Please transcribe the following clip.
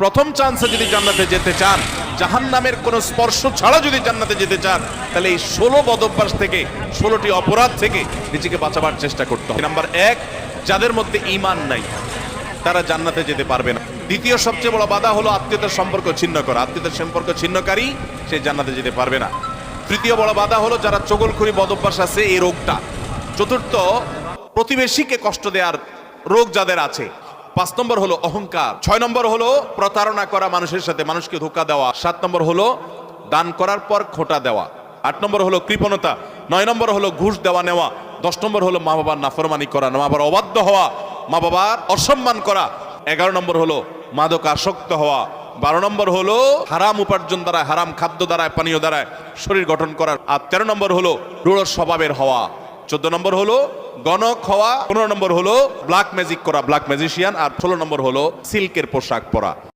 প্রথম চান্সে যদি জান্নাতে যেতে চান, জাহান্নামের কোনো স্পর্শ ছাড়া যদি জান্নাতে যেতে চান, তাহলে এই 16 বদভ্যাস থেকে, 16টি অপরাধ থেকে নিজেকে বাঁচাবার চেষ্টা করতে হবে। নাম্বার 1, যাদের মধ্যে ঈমান নাই তারা জান্নাতে যেতে পারবে না। দ্বিতীয় সবচেয়ে বড় বাধা হলো আত্মীয়তার সম্পর্ক ছিন্ন করা। আত্মীয়তার সম্পর্ক ছিন্নকারী সে জান্নাতে যেতে পারবে না। তৃতীয় বড় বাধা হলো যারা চগলখড়ি বদভ্যাস আছে এই রোগটা। চতুর্থ, প্রতিবেশীকে কষ্ট দেওয়ার রোগ যাদের আছে। 5 নম্বর হলো অহংকার। 6 নম্বর হলো প্রতারণা করা, মানুষের সাথে মানুষকে ধোঁকা দেওয়া। 7 নম্বর হলো দান করার পর খোঁটা দেওয়া। 8 নম্বর হলো কৃপণতা। 9 নম্বর হলো ঘুষ দেওয়া নেওয়া। 10 নম্বর হলো মা বাবার নাফরমানি করা, মা বাবার অবাধ্য হওয়া, মা বাবার অসম্মান করা। 11 নম্বর হলো মাদক আসক্ত হওয়া। 12 নম্বর হলো হারাম উপার্জন দ্বারা, হারাম খাদ্য দ্বারা, পানীয় দ্বারা শরীর গঠন করা। আর 13 নম্বর হলো রূঢ় স্বভাবের হওয়া। 14 নম্বর হলো গণক হওয়া। 15 নম্বর হলো ব্ল্যাক ম্যাজিক করা, ব্ল্যাক ম্যাজিশিয়ান। আর 16 নম্বর হলো সিল্কের পোশাক পরা।